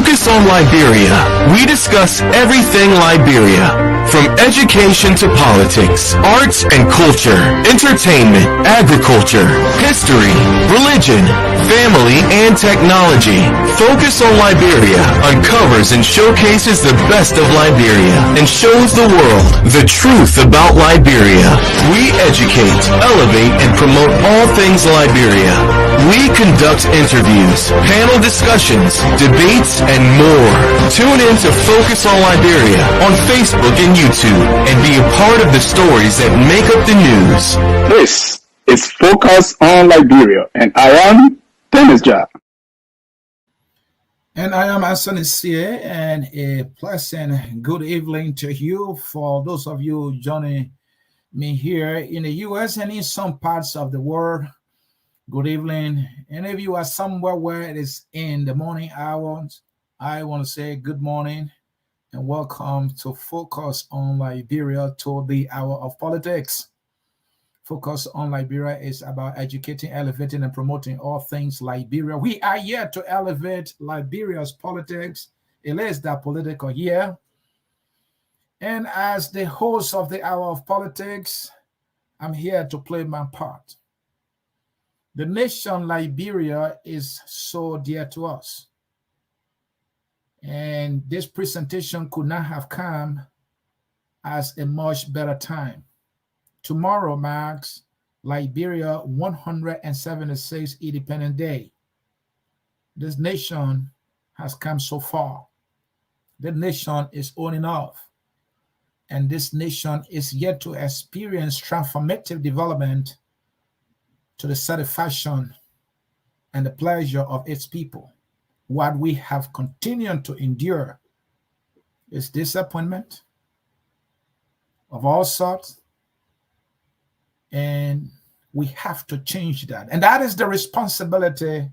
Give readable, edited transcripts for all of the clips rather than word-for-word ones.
Focus on Liberia. We discuss everything Liberia, from education to politics, arts and culture, entertainment, agriculture, history, religion, family, and technology. Focus on Liberia uncovers and showcases the best of Liberia and shows the world the truth about Liberia. We educate, elevate, and promote all things Liberia. We conduct interviews, panel discussions, debates, and more. Tune in to Focus on Liberia on Facebook and YouTube and be a part of the stories that make up the news. This is Focus on Liberia, and I am Dennis Jah. And I am Unseat, and a pleasant good evening to you for those of you joining me here in the U.S. and in some parts of the world. Good evening. And if you are somewhere where it is in the morning hours, I want to say good morning and welcome to Focus on Liberia, to the hour of politics. Focus on Liberia is about educating, elevating, and promoting all things Liberia. We are here to elevate Liberia's politics. It is the political year. And as the host of the hour of politics, I'm here to play my part. The nation Liberia is so dear to us. And this presentation could not have come as a much better time. Tomorrow marks Liberia 176th Independence Day. This nation has come so far. The nation is on and off. And this nation is yet to experience transformative development to the satisfaction and the pleasure of its people. What we have continued to endure is disappointment of all sorts, and we have to change that. And that is the responsibility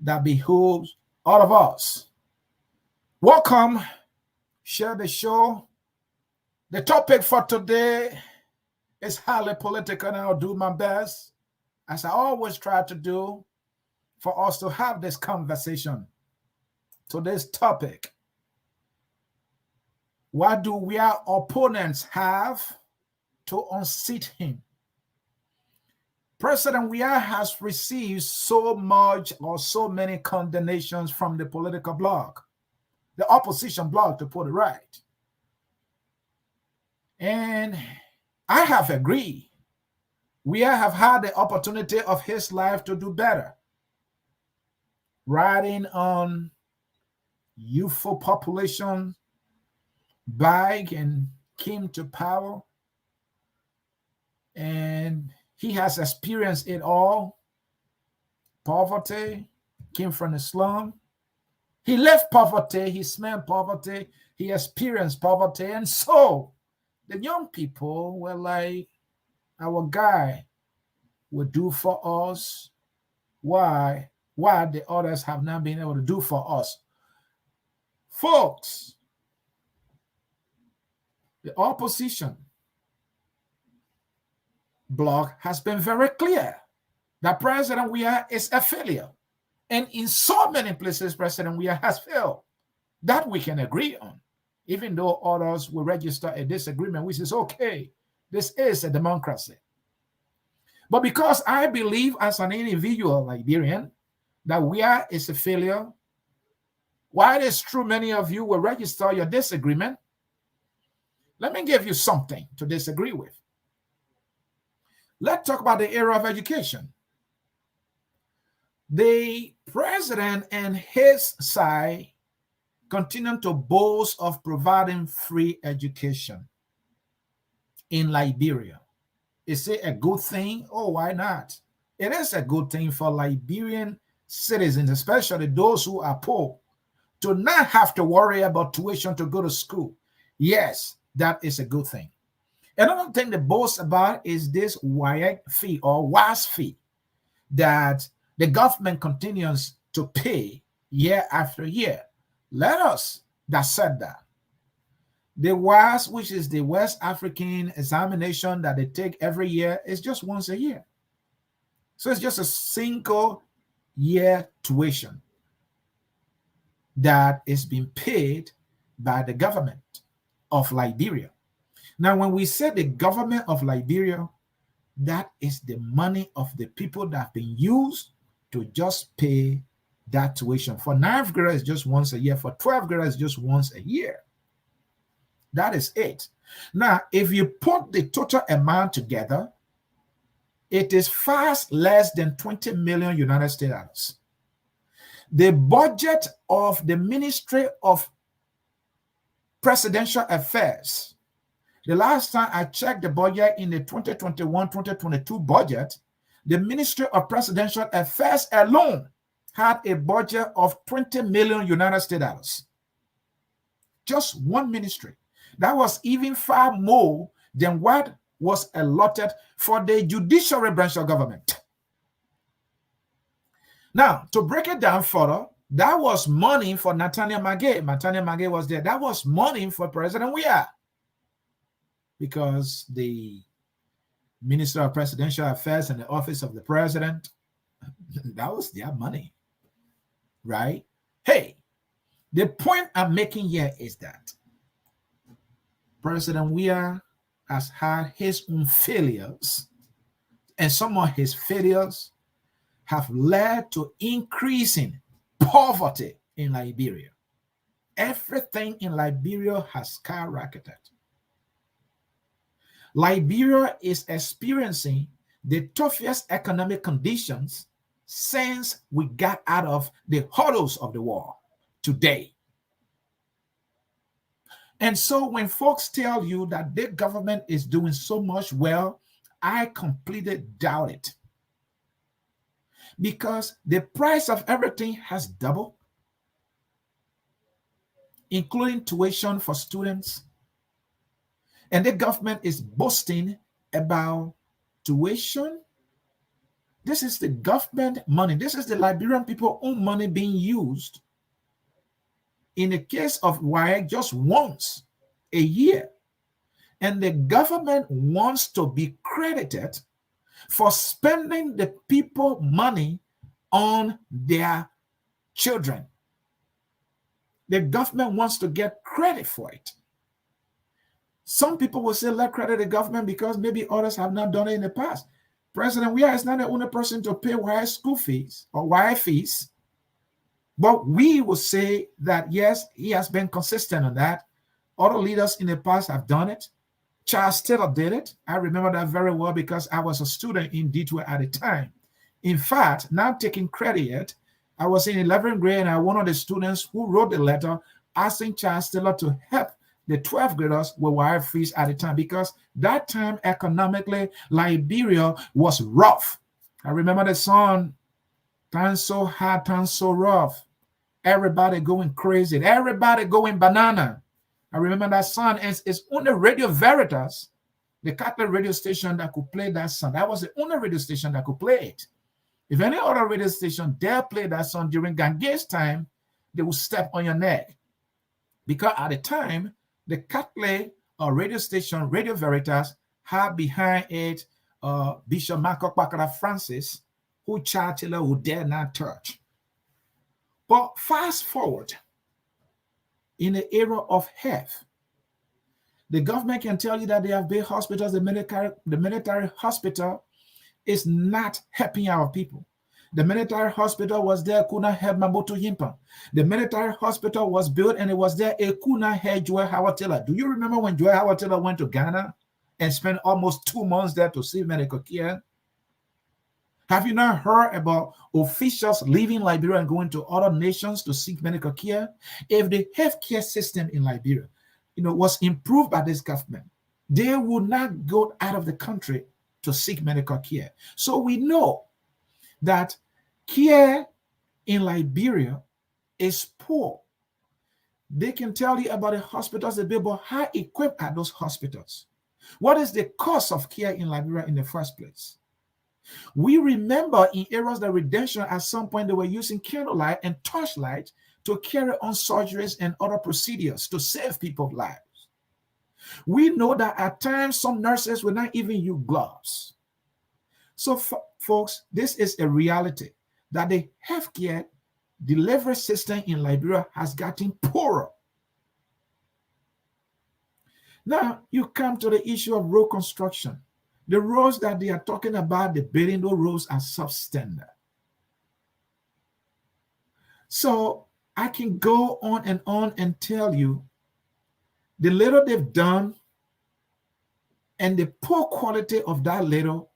that behooves all of us. Welcome, share the show. The topic for today is highly political, and I'll do my best, as I always try to do, for us to have this conversation. Today's topic: what do our opponents have to unseat him? President Weah has received so much or so many condemnations from the political bloc, the opposition bloc, to put it right. And I have agreed. Weah have had the opportunity of his life to do better. Riding on youthful population bike and came to power. And he has experienced it all. Poverty, came from the slum. He left poverty, he smelled poverty, he experienced poverty. And so the young people were like, our guy will do for us why the others have not been able to do for us. Folks, the opposition bloc has been very clear that President Weah is a failure. And in so many places, President Weah has failed. That we can agree on, even though others will register a disagreement, which is okay. This is a democracy. But because I believe as an individual Liberian that Weah is a failure, while it is true many of you will register your disagreement, let me give you something to disagree with. Let's talk about the area of education. The president and his side continue to boast of providing free education in Liberia. Is it a good thing? Oh, why not? It is a good thing for Liberian citizens, especially those who are poor, to not have to worry about tuition to go to school. Yes, that is a good thing. Another thing they boast about is this Weah fee or WAS fee that the government continues to pay year after year. Let us dissect that. The WAS, which is the West African examination that they take every year, is just once a year. So it's just a single year tuition. that is being paid by the government of Liberia. Now, when we say the government of Liberia, that is the money of the people that have been used to just pay that tuition. For 9th graders, just once a year. For 12th graders, just once a year. That is it. Now, if you put the total amount together, it is far less than 20 million United States dollars. The budget of the Ministry of Presidential Affairs, the last time I checked the budget in the 2021-2022 budget, the Ministry of Presidential Affairs alone had a budget of 20 million United States dollars. Just one ministry. That was even far more than what was allotted for the judiciary branch of government. Now, to break it down further, that was money for Nathaniel Magay. Nathaniel Magay was there. That was money for President Weah, because the Minister of Presidential Affairs and the Office of the President, that was their money, right? Hey, the point I'm making here is that President Weah has had his own failures, and some of his failures have led to increasing poverty in Liberia. Everything in Liberia has skyrocketed. Liberia is experiencing the toughest economic conditions since we got out of the horrors of the war today. And so when folks tell you that the government is doing so much well, I completely doubt it. Because the price of everything has doubled, including tuition for students. And the government is boasting about tuition. This is the government money. This is the Liberian people's own money being used. In the case of Weah, just once a year. And the government wants to be credited for spending the people money on their children. The government wants to get credit for it. Some people will say, let's credit the government because maybe others have not done it in the past. President Weah is not the only person to pay Weah school fees or Weah fees. But we will say that, yes, he has been consistent on that. Other leaders in the past have done it. Charles Taylor did it. I remember that very well because I was a student in Detroit at the time. In fact, not taking credit, I was in 11th grade and I was one of the students who wrote the letter asking Charles Taylor to help the 12th graders with Weah fees at the time, because that time economically, Liberia was rough. I remember the song, "Times so hard, times so rough." Everybody going crazy. Everybody going banana. I remember that song. It's on the Radio Veritas, the Catholic radio station that could play that song. That was the only radio station that could play it. If any other radio station dare play that song during Gange's time, they would step on your neck. Because at the time, the Catholic radio station, Radio Veritas, had behind it Bishop Marco Bakara Francis, who Charles Taylor would dare not touch. But fast forward, in the era of health, the government can tell you that they have built hospitals. The military hospital is not helping our people. The military hospital was there, could not help Mabutu Yimpa. The military hospital was built and it was there, it could not help Joel Howard Taylor. Do you remember when Joel Howard Taylor went to Ghana and spent almost 2 months there to see medical care? Have you not heard about officials leaving Liberia and going to other nations to seek medical care? If the healthcare system in Liberia, was improved by this government, they would not go out of the country to seek medical care. So we know that care in Liberia is poor. They can tell you about the hospitals they build, but how equipped are those hospitals? What is the cost of care in Liberia in the first place? We remember in eras of redemption, at some point they were using candlelight and torchlight to carry on surgeries and other procedures to save people's lives. We know that at times some nurses will not even use gloves. So folks, this is a reality that the healthcare delivery system in Liberia has gotten poorer. Now, you come to the issue of road construction. The roads that they are talking about, the building, those roads are substandard. So I can go on and tell you the little they've done and the poor quality of that little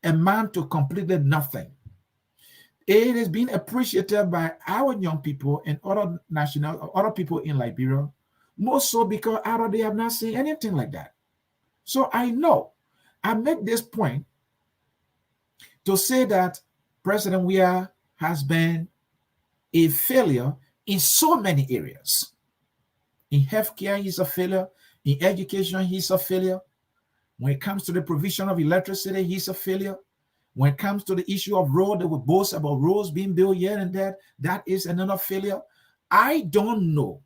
amount to completely nothing. It is being appreciated by our young people and other people in Liberia, more so because they have not seen anything like that. So I know I make this point to say that President Weah has been a failure in so many areas. In healthcare, he's a failure. In education, he's a failure. When it comes to the provision of electricity, he's a failure. When it comes to the issue of road, they will boast about roads being built here and there. That is another failure. I don't know.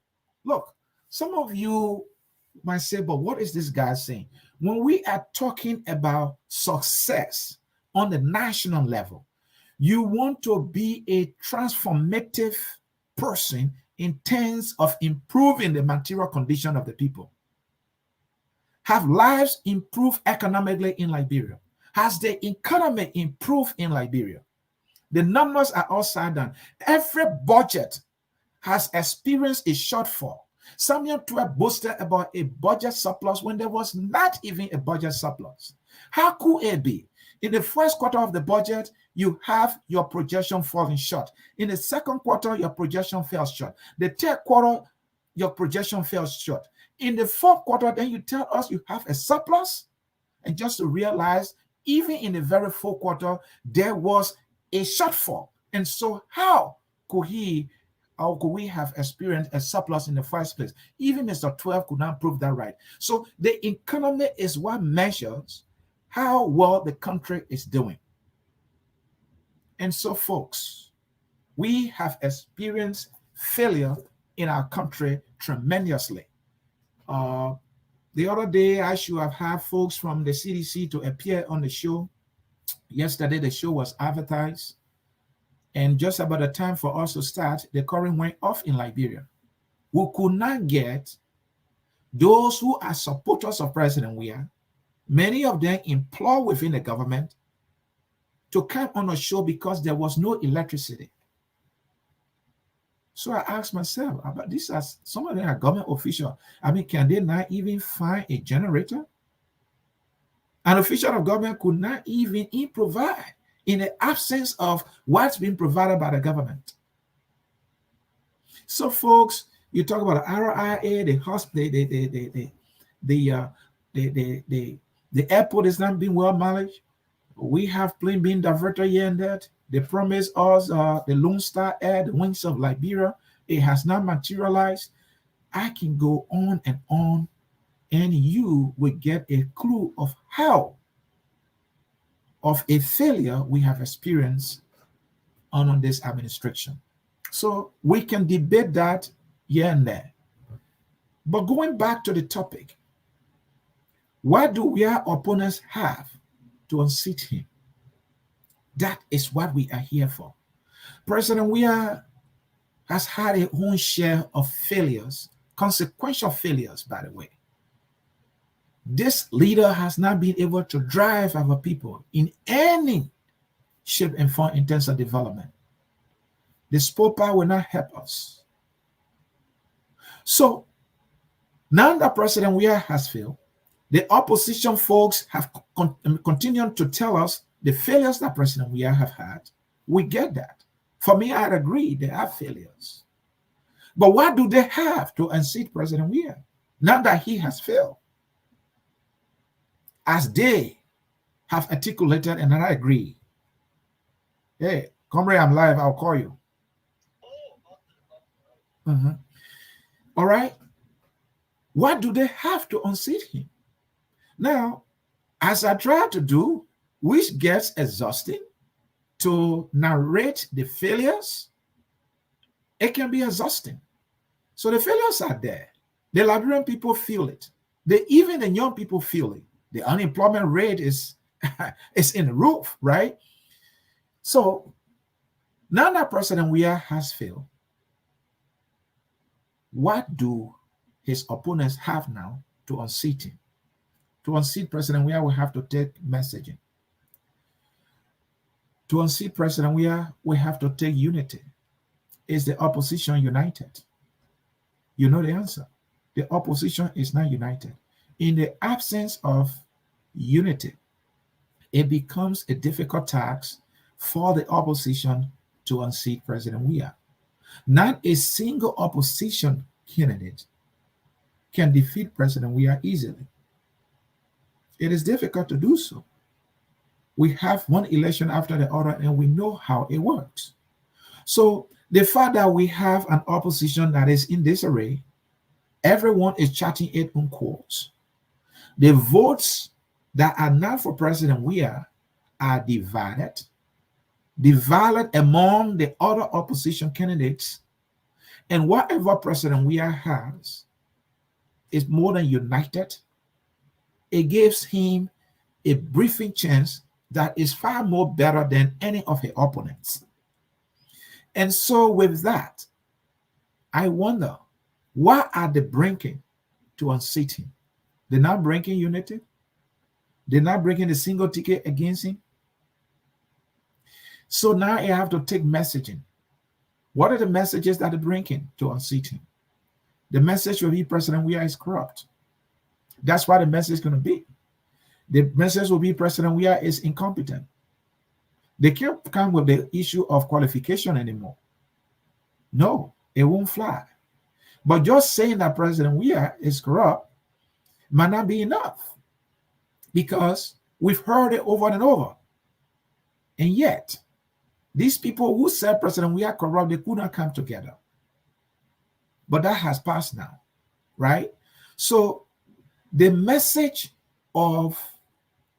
Look, some of you might say, but what is this guy saying? When we are talking about success on the national level, you want to be a transformative person in terms of improving the material condition of the people. Have lives improved economically in Liberia? Has the economy improved in Liberia? The numbers are upside down. Every budget has experienced a shortfall. Samuel 12 boasted about a budget surplus when there was not even a budget surplus. How could it be? In the first quarter of the budget, you have your projection falling short. In the second quarter, your projection fell short. The third quarter, your projection fell short. In the fourth quarter, then you tell us you have a surplus. And just to realize, even in the very fourth quarter, there was a shortfall. And so how could we have experienced a surplus in the first place? Even Mr. 12 could not prove that right. So the economy is what measures how well the country is doing. And so, folks, we have experienced failure in our country tremendously. The other day, I should have had folks from the CDC to appear on the show. Yesterday, the show was advertised. And just about the time for us to start, the current went off in Liberia. We could not get those who are supporters of President Weah, many of them employed within the government, to come on a show because there was no electricity. So I asked myself, about this, as some of them are government officials. I mean, can they not even find a generator? An official of government could not even provide in the absence of what's been provided by the government. So, folks, you talk about the RIA, the hospital, the airport is not being well managed. We have planes being diverted here and there. They promised us the Lone Star Air, the wings of Liberia. It has not materialized. I can go on, and you will get a clue of how of a failure we have experienced on this administration. So we can debate that here and there. But going back to the topic, what do our opponents have to unseat him? That is what we are here for. President Weah has had a own share of failures, consequential failures, by the way. This leader has not been able to drive our people in any shape and form in terms of development. The sport power will not help us. So now that President Weah has failed, the opposition folks have continued to tell us the failures that President Weah have had. We get that. For me, I'd agree they have failures. But what do they have to unseat President Weah now that he has failed? As they have articulated, and I agree. Hey, comrade, I'm live. I'll call you. All right. What do they have to unseat him? Now, as I try to do, which gets exhausting, to narrate the failures, it can be exhausting. So the failures are there. The Liberian people feel it. Even the young people feel it. The unemployment rate is in the roof, right? So Now that President Weah has failed, what do his opponents have now to unseat him? To unseat President Weah, we have to take messaging. To unseat President Weah, we have to take unity. Is the opposition united? You know the answer. The opposition is not united. In the absence of unity, it becomes a difficult task for the opposition to unseat President Weah. Not a single opposition candidate can defeat President Weah easily. It is difficult to do so. We have one election after the other, and we know how it works. So the fact that we have an opposition that is in disarray, everyone is charting it on quotes. The votes that are not for President Weah are divided among the other opposition candidates, and whatever President Weah has is more than united. It gives him a briefing chance that is far more better than any of his opponents. And so with that, I wonder, what are they bringing to unseat him? They're not bringing unity. They're not bringing a single ticket against him. So now you have to take messaging. What are the messages that they're bringing to unseat him? The message will be President Weah is corrupt. That's what the message is going to be. The message will be President Weah is incompetent. They can't come with the issue of qualification anymore. No, it won't fly. But just saying that President Weah is corrupt might not be enough, because we've heard it over and over. And yet, these people who said President Weah corrupt, they could not come together. But that has passed now, right? So the message of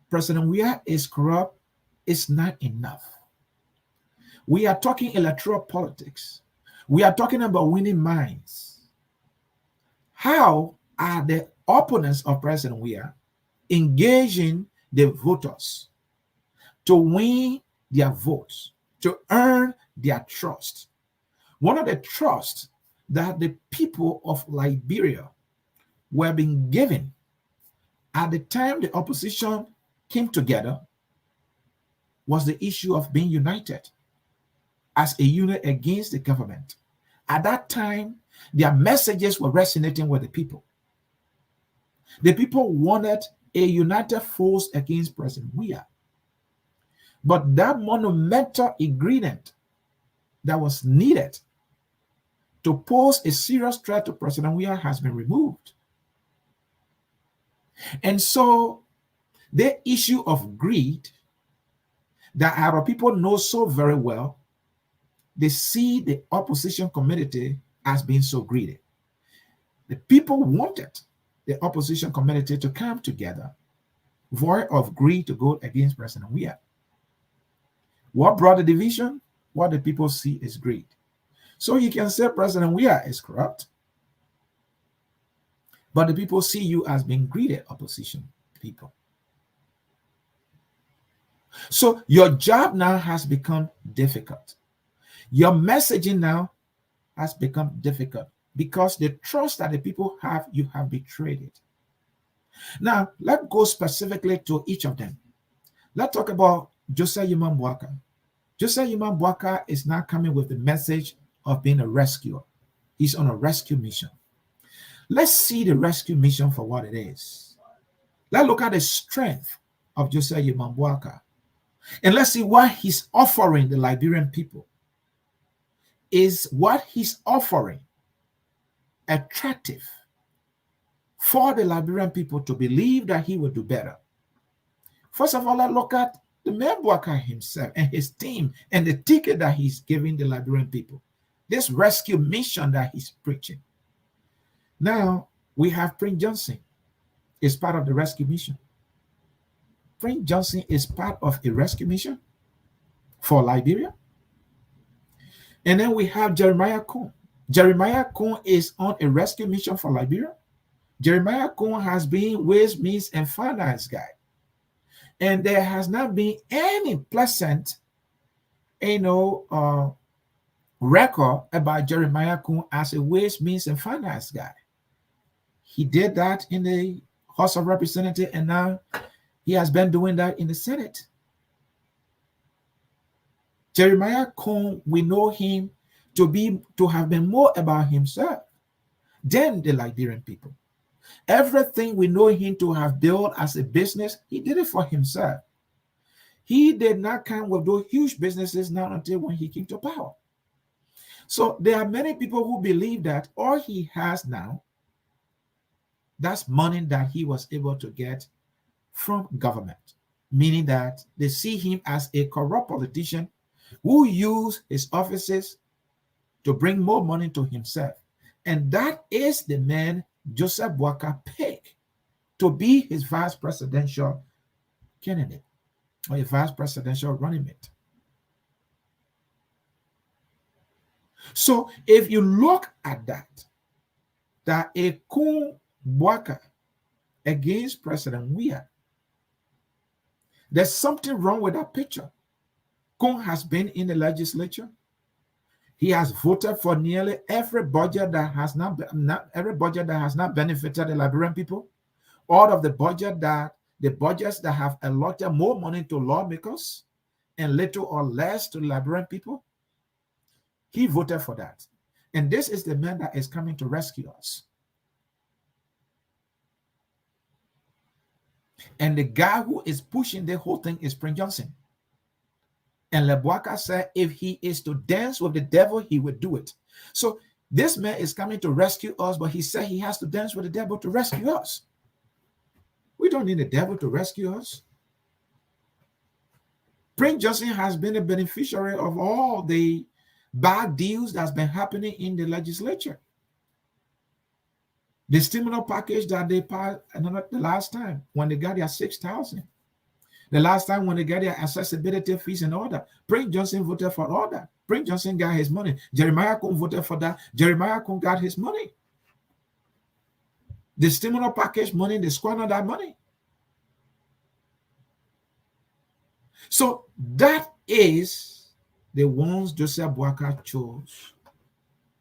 President Weah is corrupt is not enough. We are talking electoral politics. We are talking about winning minds. How are the opponents of President Weah engaging the voters to win their votes, to earn their trust? One of the trusts that the people of Liberia were being given at the time the opposition came together was the issue of being united as a unit against the government. At that time, their messages were resonating with the people. The people wanted a united force against President Weah. But that monumental ingredient that was needed to pose a serious threat to President Weah has been removed. And so the issue of greed that our people know so very well, they see the opposition community as being so greedy. The people wanted the opposition community to come together, void of greed, to go against President Weah. What brought the division? What the people see is greed. So you can say President Weah is corrupt, but the people see you as being greedy opposition people. So your job now has become difficult. Your messaging now has become difficult because the trust that the people have, you have betrayed it. Now, let's go specifically to each of them. Let's talk about Joseph Yimam Boakai. Joseph Yimam Boakai is now coming with the message of being a rescuer. He's on a rescue mission. Let's see the rescue mission for what it is. Let's look at the strength of Joseph Yimam Boakai. And let's see what he's offering the Liberian people. Is what he's offering attractive for the Liberian people to believe that he will do better? First of all, let's look at the man Boakai himself and his team and the ticket that he's giving the Liberian people. This rescue mission that he's preaching. Now, we have Prince Johnson is part of the rescue mission. Prince Johnson is part of a rescue mission for Liberia. And then we have Jeremiah Coon. Jeremiah Coon is on a rescue mission for Liberia. Jeremiah Coon has been Ways, Means, and Finance guy. And there has not been any pleasant, record about Jeremiah Kun as a ways, means, and finance guy. He did that in the House of Representatives, and now he has been doing that in the Senate. Jeremiah Kun, we know him to have been more about himself than the Liberian people. Everything we know him to have built as a business, he did it for himself. He did not come with those huge businesses now until when he came to power. So there are many people who believe that all he has now, that's money that he was able to get from government, meaning that they see him as a corrupt politician who used his offices to bring more money to himself. And that is the man Joseph Boakai picked to be his vice presidential candidate or a vice presidential running mate. So if you look at that a Kun Boakai against President Weah, there's something wrong with that picture. Kun has been in the legislature. He has voted for nearly every budget that has not benefited the Liberian people. All of the budgets that have allotted more money to lawmakers and little or less to Liberian people, he voted for that. And this is the man that is coming to rescue us. And the guy who is pushing the whole thing is Prince Johnson. And Boakai said, if he is to dance with the devil, he would do it. So this man is coming to rescue us, but he said he has to dance with the devil to rescue us. We don't need the devil to rescue us. Prince Johnson has been a beneficiary of all the bad deals that's been happening in the legislature. The stimulus package that they passed the last time when they got their 6,000. The last time when they got their accessibility fees and all that, Prince Johnson voted for all that. Prince Johnson got his money. Jeremiah Kun voted for that. Jeremiah Kun got his money. The stimulus package money, they squandered that money. So that is the ones Joseph Boakai chose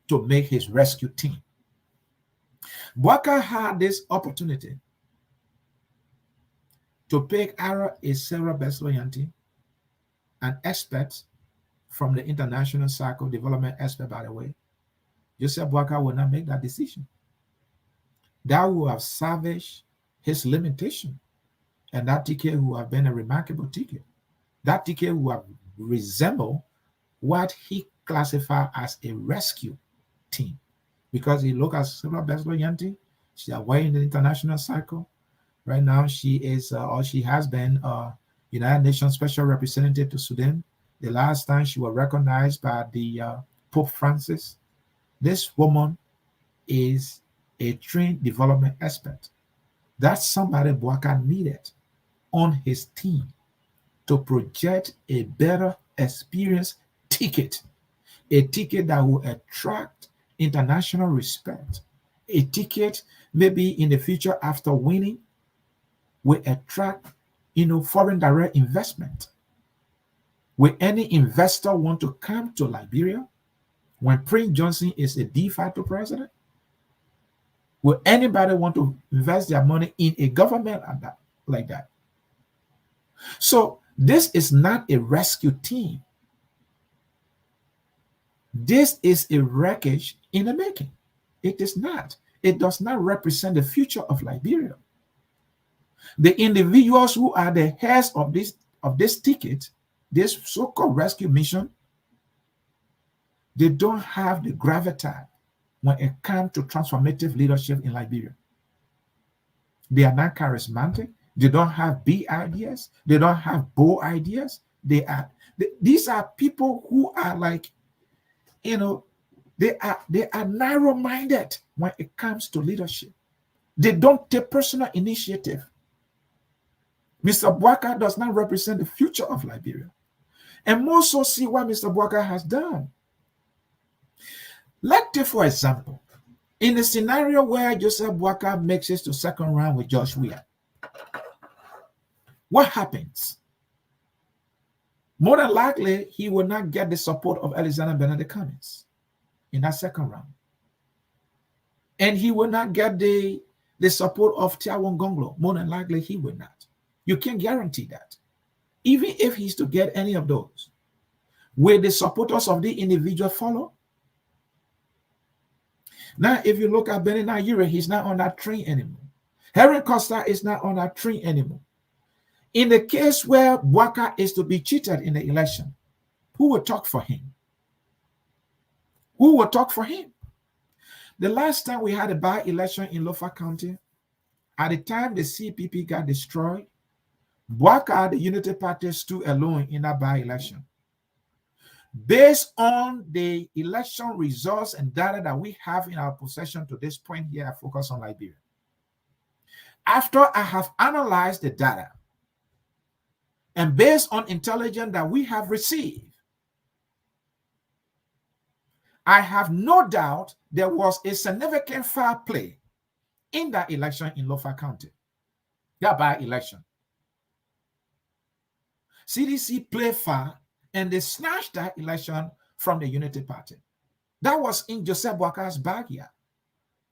to make his rescue team. Boakai had this opportunity to pick Ara a Sarah Besloyanti, an expert from the international cycle development expert, by the way. Joseph Boakai would not make that decision. That would have savaged his limitation. And that ticket would have been a remarkable ticket. That ticket would have resembled what he classified as a rescue team. Because he looked at Sarah Besloyanti, she is away in the international cycle. Right now, she is, or she has been, United Nations Special Representative to Sudan. The last time she was recognized by the Pope Francis. This woman is a trained development expert. That's somebody Boakai needed on his team to project a better experience ticket, a ticket that will attract international respect, a ticket maybe in the future after winning will attract, foreign direct investment. Will any investor want to come to Liberia when Prince Johnson is a de facto president? Will anybody want to invest their money in a government like that? So this is not a rescue team. This is a wreckage in the making. It is not. It does not represent the future of Liberia. The individuals who are the heads of this ticket, this so-called rescue mission, they don't have the gravitas when it comes to transformative leadership in Liberia. They are not charismatic. They don't have big ideas. They don't have bold ideas. These are people who are like, they are narrow-minded when it comes to leadership. They don't take personal initiative. Mr. Boakai does not represent the future of Liberia. And more so see what Mr. Boakai has done. Let's take, for example, in a scenario where Joseph Boakai makes it to second round with Weah, what happens? more than likely, he will not get the support of Alexander Benedict Cummings in that second round. And he will not get the support of Tiawan Gongloe. More than likely, he will not. You can't guarantee that. Even if he's to get any of those, will the supporters of the individual follow? Now, if you look at Benny Naira, he's not on that train anymore. Henry Costa is not on that train anymore. In the case where Boakai is to be cheated in the election, who will talk for him? Who will talk for him? The last time we had a by-election in Lofa County, at the time the CPP got destroyed, Boakai, the Unity Party, stood alone in that by-election. Based on the election results and data that we have in our possession to this point here, I focus on Liberia. After I have analyzed the data, and based on intelligence that we have received, I have no doubt there was a significant foul play in that election in Lofa County, that by-election. CDC played foul, and they snatched that election from the Unity Party. That was in Joseph Boakai's backyard.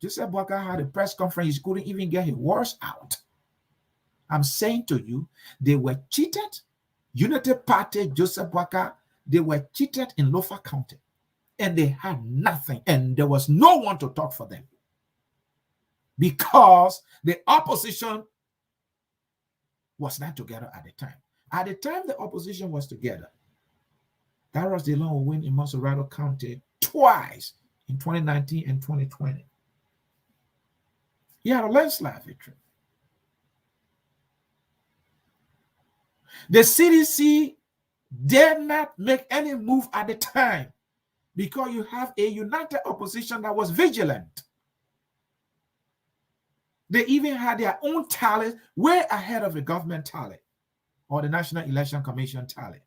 Joseph Boakai had a press conference. He couldn't even get his words out. I'm saying to you, they were cheated. Unity Party, Joseph Boakai, they were cheated in Lofa County. And they had nothing. And there was no one to talk for them. Because the opposition was not together at the time. At the time the opposition was together, Darius DeLong will win in Monserrato County twice in 2019 and 2020. He had a landslide victory. The CDC did not make any move at the time because you have a united opposition that was vigilant. They even had their own tally way ahead of the government tally or the National Election Commission tally.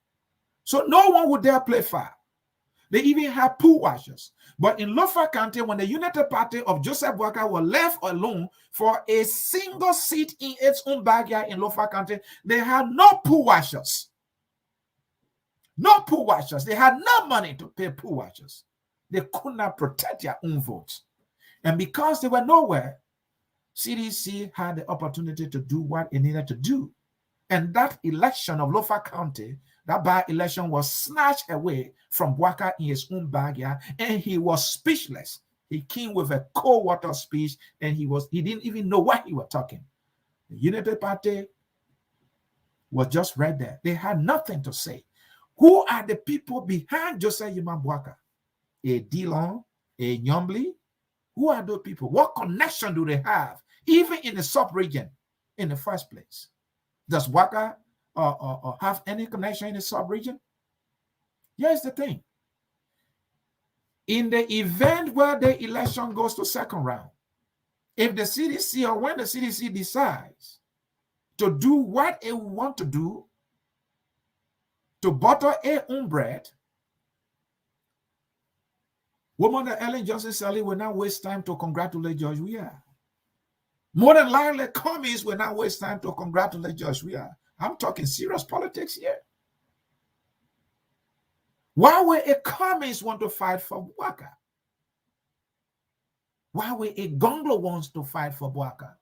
So no one would dare play fair. They even had pool washers. But in Lofa County, when the United Party of Joseph Boakai were left alone for a single seat in its own backyard in Lofa County, they had no pool washers. No pool washers. They had no money to pay pool washers. They could not protect their own votes. And because they were nowhere, CDC had the opportunity to do what it needed to do. And that election of Lofa County, that by-election was snatched away from Boakai in his own backyard, and he was speechless. He came with a cold water speech, and he didn't even know what he was talking. The Unity Party was just right there. They had nothing to say. Who are the people behind Joseph Yuma Boakai? A Dillon, a Nyombli? Who are those people? What connection do they have, even in the sub-region in the first place? Does Boakai have any connection in the sub-region? Here's the thing. In the event where the election goes to second round, if the CDC or when the CDC decides to do what it want to do, to butter their own bread, woman Ellen Johnson Sally will not waste time to congratulate George Weah. More than likely, Cummings will not waste time to congratulate George Weah. I'm talking serious politics here. Why would a Cummings want to fight for Boakai? Why would a Gongloe wants to fight for Boakai?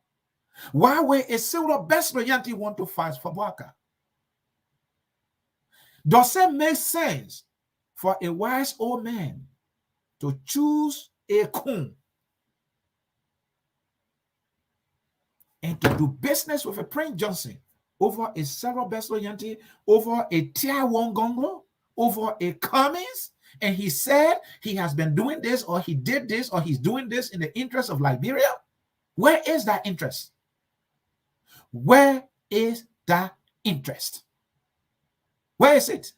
Why would a Silver Best Loyalty want to fight for Boakai? Does it make sense for a wise old man to choose a coon and to do business with a Prince Johnson over a Silver Best Loyalty, over a Tier 1 Gongloe, over a Cummings? And he said he has been doing this, or he did this, or he's doing this in the interest of Liberia. Where is that interest? Where is that interest? Where is it?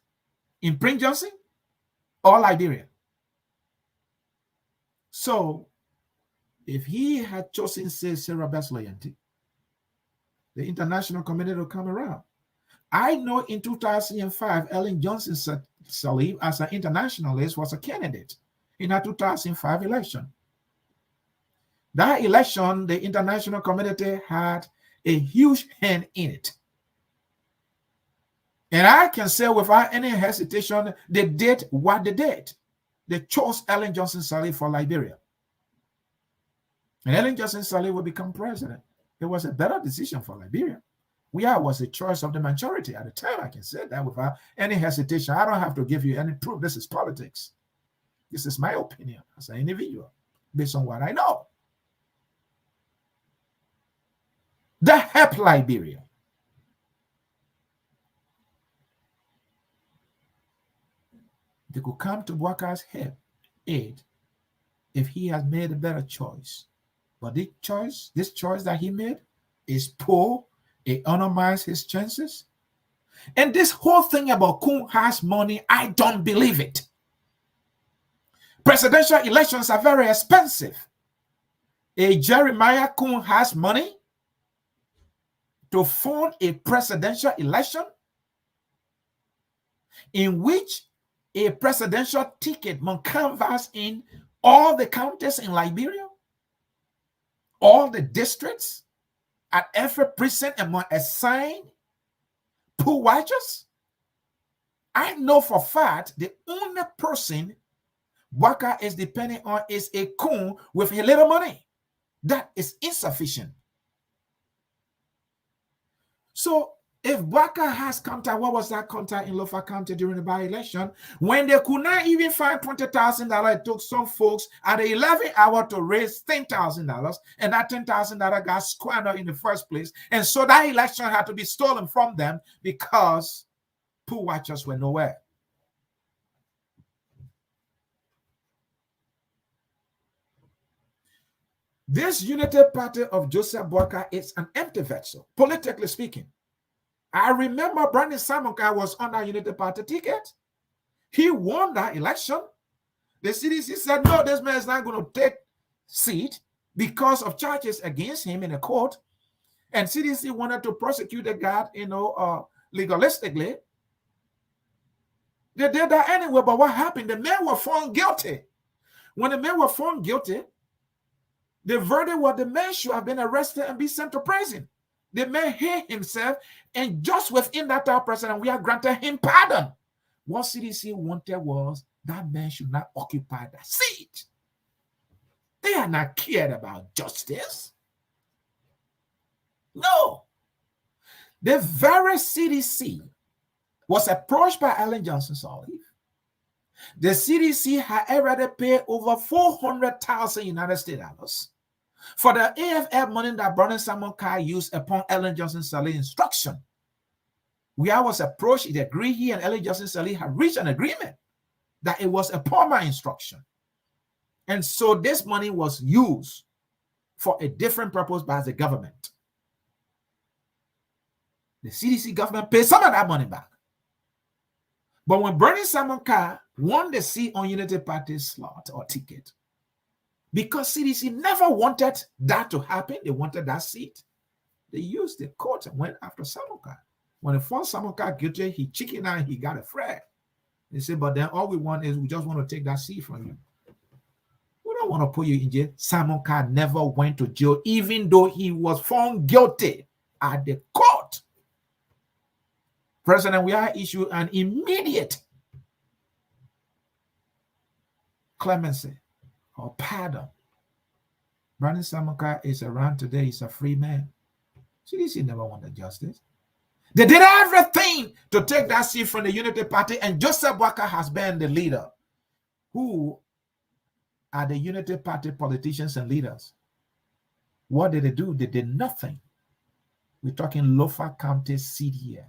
In Prince Johnson or Liberia? So, if he had chosen, say, Sarah Best Loyalty, the international community will come around. I know in 2005, Ellen Johnson Sirleaf, as an internationalist, was a candidate in a 2005 election. That election, the international community had a huge hand in it. And I can say without any hesitation, they did what they did. They chose Ellen Johnson Sirleaf for Liberia. And Ellen Johnson Sirleaf will become president. It was a better decision for Liberia. Weah was a choice of the majority at the time. I can say that without any hesitation. I don't have to give you any proof. This is politics. This is my opinion as an individual based on what I know. That helped Liberia. They could come to Boakai's aid if he has made a better choice. But this choice that he made is poor. It undermines his chances. And this whole thing about Kun has money, I don't believe it. Presidential elections are very expensive. A Jeremiah Kun has money to fund a presidential election in which a presidential ticket must canvass in all the counties in Liberia, all the districts, at every precinct and must assign pool watchers. I know for a fact the only person Boakai is depending on is a Kun with a little money. That is insufficient. So if Boakai has contact, what was that contact in Lofa County during the by-election? When they could not even find $20,000, it took some folks at the 11th hour to raise $10,000, and that $10,000 got squandered in the first place. And so that election had to be stolen from them because pool watchers were nowhere. This United Party of Joseph Boakai is an empty vessel, politically speaking. I remember Brandon Samonkai was on that United Party ticket. He won that election. The CDC said, no, this man is not going to take seat because of charges against him in a court. And CDC wanted to prosecute the guy, legalistically. They did that anyway, but what happened? The men were found guilty. When the men were found guilty, the verdict was the man should have been arrested and be sent to prison. The man hid himself, and just within that time, President, we have granted him pardon. What CDC wanted was that man should not occupy that seat. They are not cared about justice. No. The very CDC was approached by Ellen Johnson Sirleaf. The CDC had already paid over $400,000 United States dollars for the AFF money that Brandon Samonkai used upon Ellen Johnson Sirleaf's instruction. Weah was approached, it agreed, he and Ellen Johnson Sirleaf had reached an agreement that it was upon my instruction. And so this money was used for a different purpose by the government. The CDC government paid some of that money back. But when Brandon Samonkai won the seat on Unity Party's slot or ticket, because CDC never wanted that to happen, they wanted that seat, they used the court and went after Samonkai. When they found Samonkai guilty, he chickened out and he got afraid. They said, but then all we want is we just want to take that seat from you. We don't want to put you in jail. Samonkai never went to jail, even though he was found guilty at the court. President Weah issued an immediate clemency or pardon. Brandon Samonkai is around today. He's a free man. CDC never wanted justice. They did everything to take that seat from the Unity Party, and Joseph Boakai has been the leader. Who are the Unity Party politicians and leaders? What did they do? They did nothing. We're talking Lofa County seat here,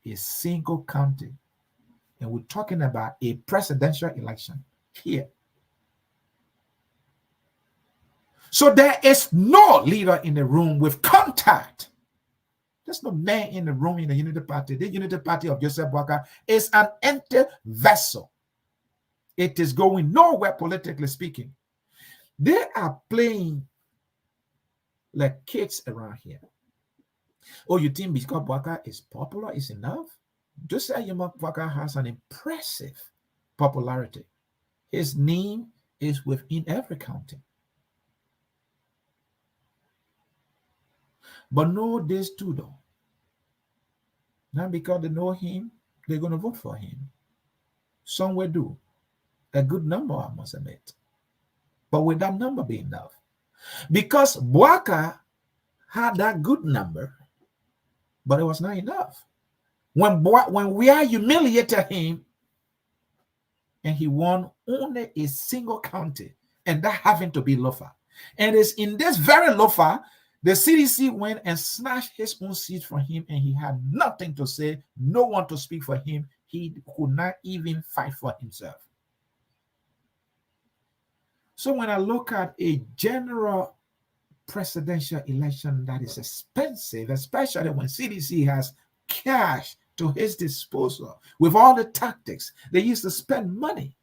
a single county, and we're talking about a presidential election here. So there is no leader in the room with contact. There's no man in the room in the Unity Party. The Unity Party of Joseph Boakai is an empty vessel. It is going nowhere politically speaking. They are playing like kids around here. Oh, you think because Boakai is popular is enough? Joseph Boakai has an impressive popularity. His name is within every county. But know this too, though. Not because they know him, they're going to vote for him. Some will do. A good number, I must admit. But will that number be enough? Because Boakai had that good number, but it was not enough. When Weah humiliated him, and he won only a single county, and that happened to be Lofa. And it's in this very Lofa, the CDC went and snatched his own seat from him, and he had nothing to say, no one to speak for him. He could not even fight for himself. So when I look at a general presidential election that is expensive, especially when CDC has cash to his disposal, with all the tactics they used to spend money.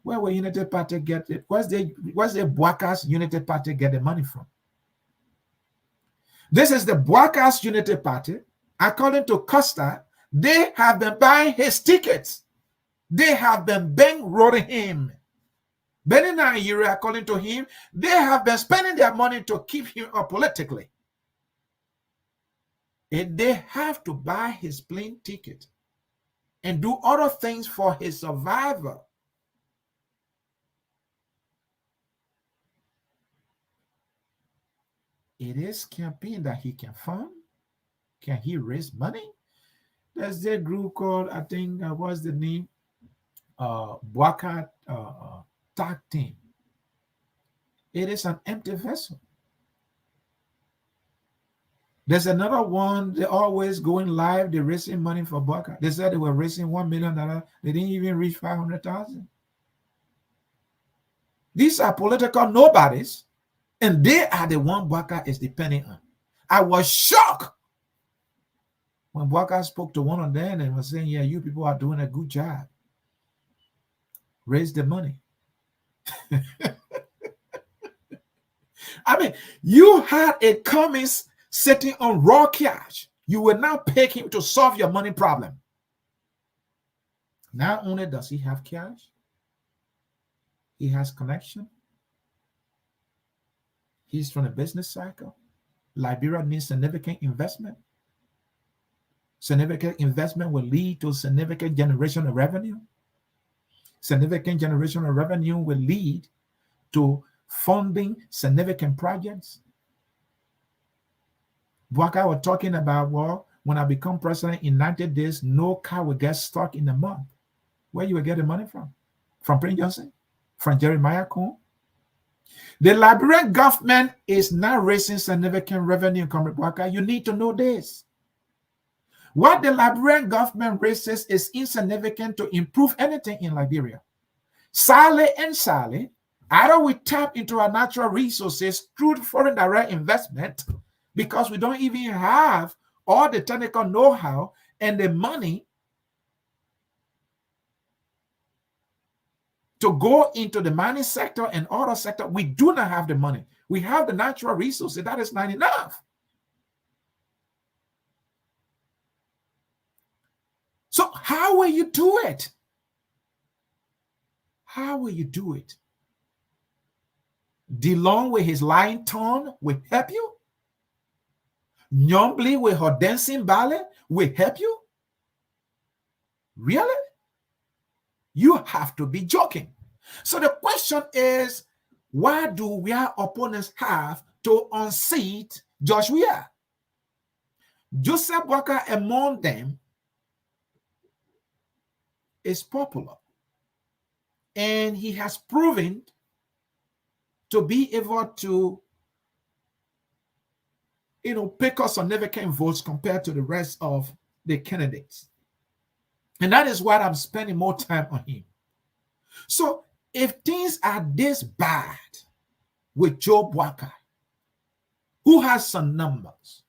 Where will United Party get it? Where's the Boakai's United Party get the money from? This is the Boakai's United Party. According to Costa, they have been buying his tickets. They have been bankrolling him. Benin and Nigeria, according to him, they have been spending their money to keep him up politically. And they have to buy his plane ticket and do other things for his survival. It is campaign that he can fund. Can he raise money? There's a group called, I think, what's the name? Boakai Tag Team. It is an empty vessel. There's another one, they're always going live, they're raising money for Boakai. They said they were raising $1 million. They didn't even reach 500,000. These are political nobodies, and they are the one Boakai is depending on. I was shocked when Boakai spoke to one of them and was saying, yeah, you people are doing a good job. Raise the money. I mean, you had a Cummings sitting on raw cash. You will now pay him to solve your money problem. Not only does he have cash, he has connection. He's from a business cycle. Liberia needs significant investment. Significant investment will lead to significant generation of revenue. Significant generation of revenue will lead to funding significant projects. Boakai was talking about, well, when I become president in 90 days, no car will get stuck in a month. Where you will get the money from? From Prince Johnson? From Jeremiah Cohn? The Liberian government is not raising significant revenue from Boakai. You need to know this. What the Liberian government raises is insignificant to improve anything in Liberia. Sadly, either we tap into our natural resources through foreign direct investment, because we don't even have all the technical know-how and the money to go into the mining sector and other sector. We do not have the money. We have the natural resources. That is not enough. So how will you do it? How will you do it? DeLong with his lying tongue will help you? Nyombli with her dancing ballet will help you? Really? You have to be joking. So the question is, why do our opponents have to unseat Josh Weah? Joseph Boakai among them is popular. And he has proven to be able to, pick up significant votes compared to the rest of the candidates. And that is why I'm spending more time on him. So if things are this bad with Joe Boakai, who has some numbers,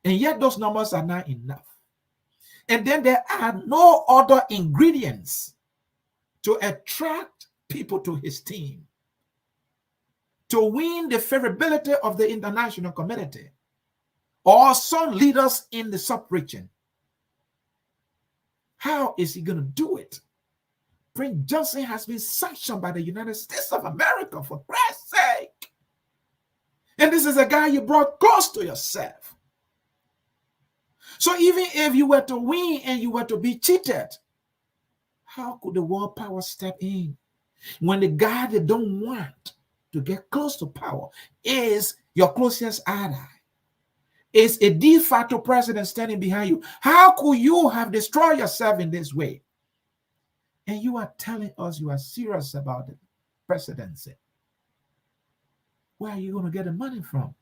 and yet those numbers are not enough, and then there are no other ingredients to attract people to his team, to win the favorability of the international community or some leaders in the sub-region, how is he going to do it? Prince Johnson has been sanctioned by the United States of America, for Christ's sake. And this is a guy you brought close to yourself. So even if you were to win and you were to be cheated, how could the world power step in when the guy they don't want to get close to power is your closest ally? Is a de facto president standing behind you? How could you have destroyed yourself in this way? And you are telling us you are serious about the presidency. Where are you going to get the money from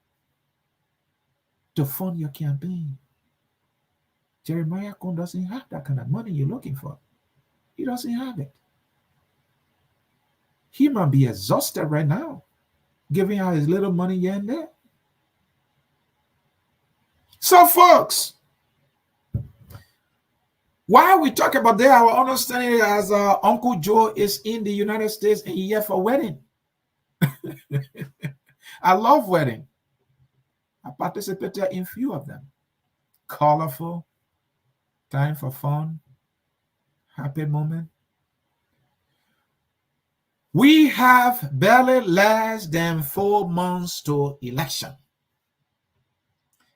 to fund your campaign? Jeremiah Cohn doesn't have that kind of money you're looking for. He doesn't have it. He might be exhausted right now, giving out his little money here and there. So, folks, while we talk about that, our understanding as Uncle Joe is in the United States and here for wedding. I love wedding. I participated in few of them. Colorful, time for fun, happy moment. We have barely less than 4 months to election.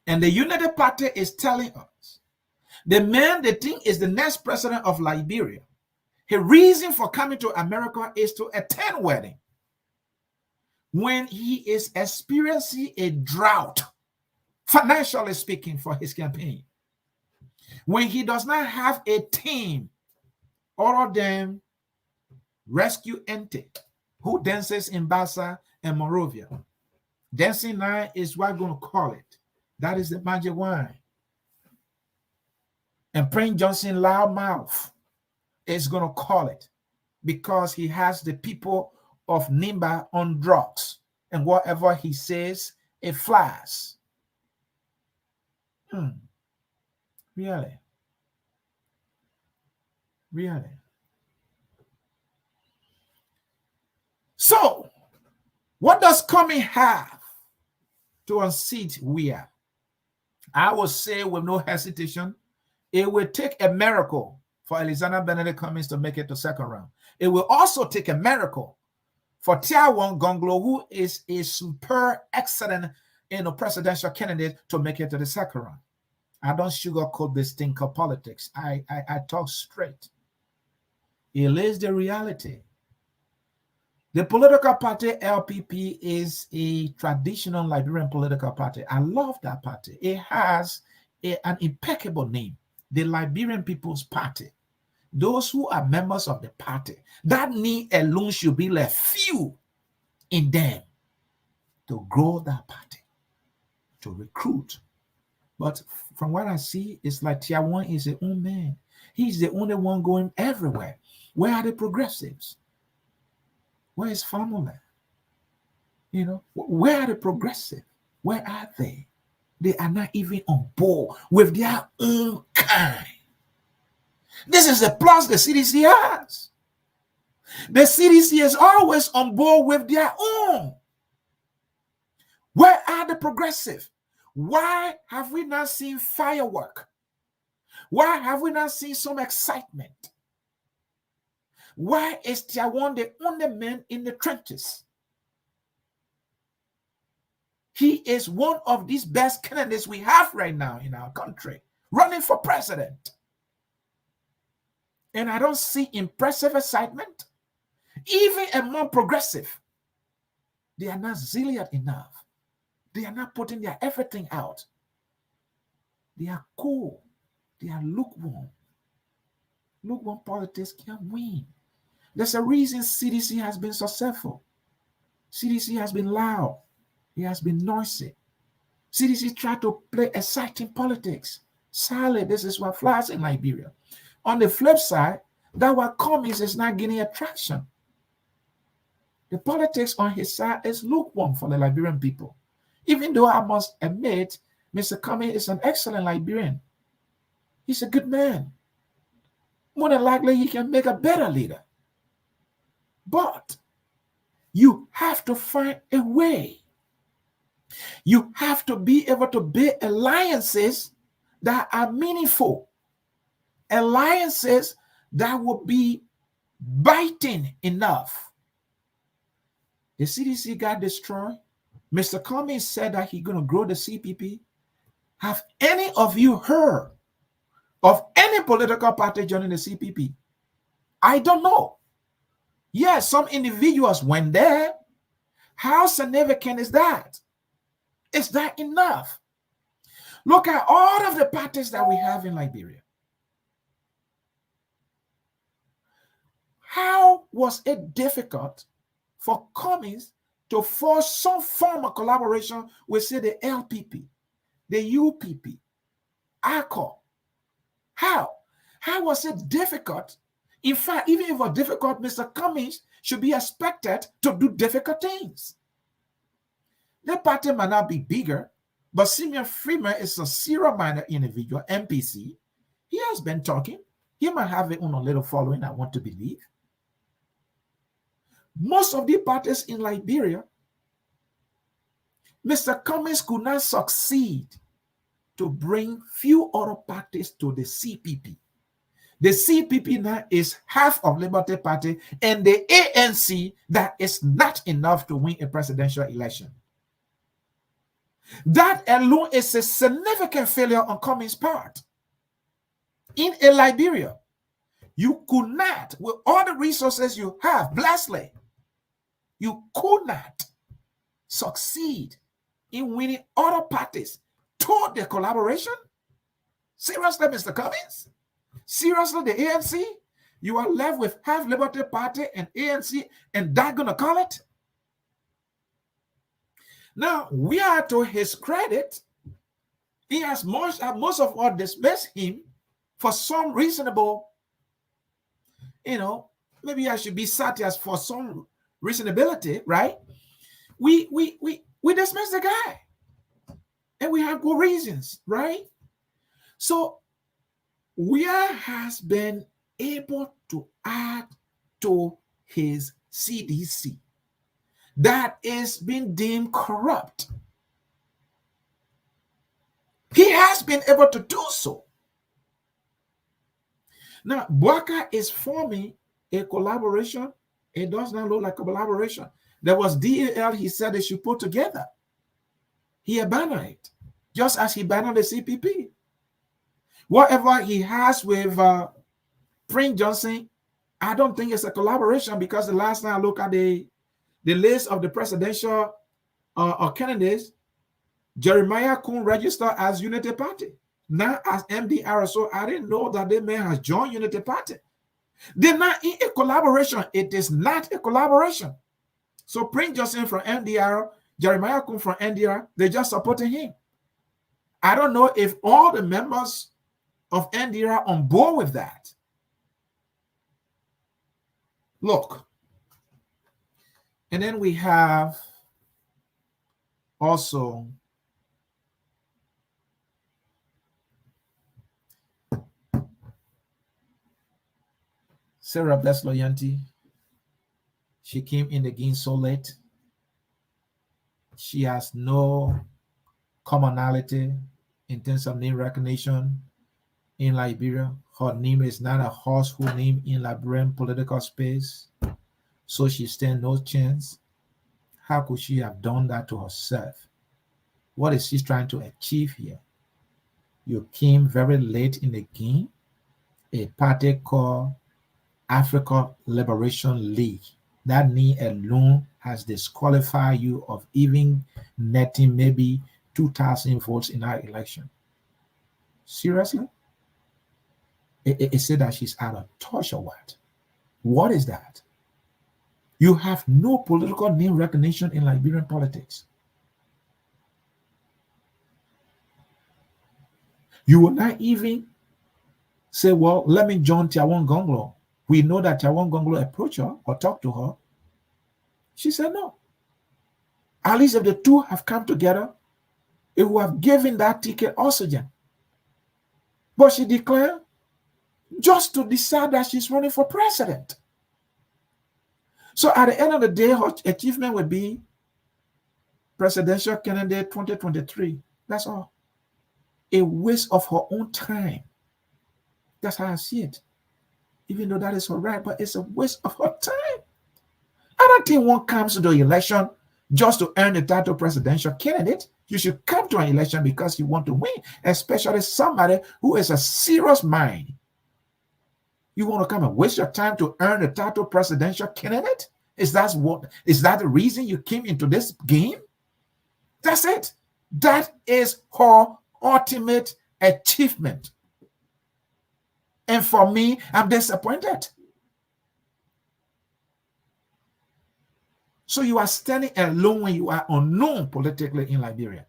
And the United Party is telling us the man they think is the next president of Liberia, his reason for coming to America is to attend wedding when he is experiencing a drought, financially speaking, for his campaign. When he does not have a team other than Rescue Ente, who dances in Bassa and Monrovia. Dancing Nine is what I'm going to call it. That is the magic wine. And Prince Johnson Loudmouth is going to call it because he has the people of Nimba on drugs. And whatever he says, it flies. Really? Really? So, what does Cummings have to unseat Weah? I will say with no hesitation, it will take a miracle for Alexander Benedict Cummings to make it to second round. It will also take a miracle for Tiawan Gongloe, who is a super excellent presidential candidate, to make it to the second round. I don't sugarcoat this thing called politics. I talk straight. It is the reality. The political party LPP is a traditional Liberian political party. I love that party. It has an impeccable name, the Liberian People's Party. Those who are members of the party, that name alone should be like few in them to grow that party, to recruit. But from what I see, it's like Tiawan is the own man. He's the only one going everywhere. Where are the progressives? Where is family? Where are the progressive? Where are they? They are not even on board with their own kind. This is the plus the CDC has. The CDC is always on board with their own. Where are the progressive? Why have we not seen firework? Why have we not seen some excitement? Why is Tiawan the only man in the trenches? He is one of these best candidates we have right now in our country, running for president. And I don't see impressive excitement. Even among progressive, they are not zealous enough. They are not putting their everything out. They are cool. They are lukewarm. Lukewarm politics can't win. There's a reason CDC has been successful. CDC has been loud. It has been noisy. CDC tried to play exciting politics. Sadly, this is what flies in Liberia. On the flip side, that what Cummings is not getting attraction. The politics on his side is lukewarm for the Liberian people. Even though I must admit, Mr. Cummings is an excellent Liberian. He's a good man. More than likely, he can make a better leader. But you have to find a way. You have to be able to build alliances that are meaningful. Alliances that will be biting enough. The CDC got destroyed. Mr. Cummings said that he's going to grow the CPP. Have any of you heard of any political party joining the CPP? I don't know. Yes, some individuals went there. How significant is that? Is that enough? Look at all of the parties that we have in Liberia. How was it difficult for Cummings to force some form of collaboration with, say, the LPP, the UPP, ACO? How? How was it difficult? In fact, even if it was difficult, Mr. Cummings should be expected to do difficult things. The party might not be bigger, but Simeon Freeman is a serious-minded individual, MPC. He has been talking. He might have a little following, I want to believe. Most of the parties in Liberia, Mr. Cummings could not succeed to bring few other parties to the CPP. The CPP now is half of Liberty Party, and the ANC, that is not enough to win a presidential election. That alone is a significant failure on Cummings' part. In a Liberia, you could not, with all the resources you have, blessedly, you could not succeed in winning other parties to the collaboration. Seriously, Mr. Cummings? Seriously, the ANC? You are left with half Liberty Party and ANC, and that gonna call it? Now, we are, to his credit, he has most of all dismissed him for some reasonable, maybe I should be satires for some reasonability, right? We dismiss the guy, and we have good reasons, right? So Weah has been able to add to his CDC that is being deemed corrupt. He has been able to do so. Now, Boakai is forming a collaboration. It does not look like a collaboration. There was DAL he said they should put together. He abandoned it, just as he abandoned the CPP. Whatever he has with Prince Johnson, I don't think it's a collaboration, because the last time I look at the list of the presidential candidates, Jeremiah Kun registered as Unity Party, not as MDR. So I didn't know that the man has joined Unity Party. They're not in a collaboration. It is not a collaboration. So Prince Johnson from MDR, Jeremiah Kun from NDR, they're just supporting him. I don't know if all the members of NDR are on board with that. Look. And then we have also Sarah Bless Loyalty. She came in again so late. She has no commonality in terms of name recognition in Liberia. Her name is not a household name in Liberian political space, so she stands no chance. How could she have done that to herself? What is she trying to achieve here? You came very late in the game. A party called Africa Liberation League. That name alone has disqualified you of even netting maybe 2,000 votes in our election. Seriously? It said that she's out of touch or what? What is that? You have no political name recognition in Liberian politics. You will not even say, well, let me join Tiawan Gongloe. We know that Tiawan Gongloe approached her or talked to her. She said no. At least if the two have come together, it would have given that ticket oxygen. But she declared just to decide that she's running for president. So at the end of the day, her achievement would be presidential candidate 2023. That's all. A waste of her own time. That's how I see it. Even though that is her right, but it's a waste of her time. I don't think one comes to the election just to earn the title presidential candidate. You should come to an election because you want to win, especially somebody who is a serious mind. You want to come and waste your time to earn the title presidential candidate? Is that the reason you came into this game? That's it. That is her ultimate achievement. And for me, I'm disappointed. So you are standing alone when you are unknown politically in Liberia.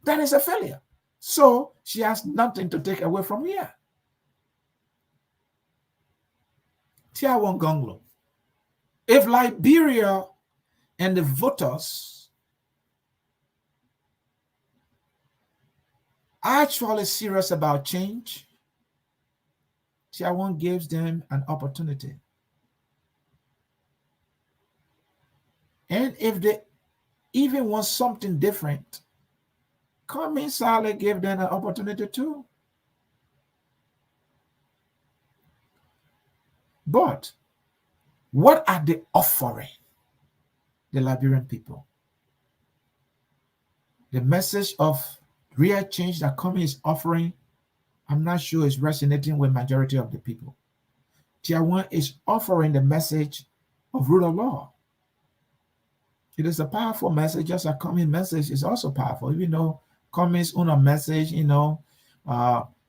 That is a failure. So she has nothing to take away from here. Tier 1 Gongloe. If Liberia and the voters are actually serious about change, Tier 1 gives them an opportunity. And if they even want something different, Cummings gave them an opportunity too. But what are they offering the Liberian people? The message of real change that Cummings is offering, I'm not sure is resonating with majority of the people. Tier 1 is offering the message of rule of law. It is a powerful message, just like Cummings' message is also powerful. Even though Cummings' own message,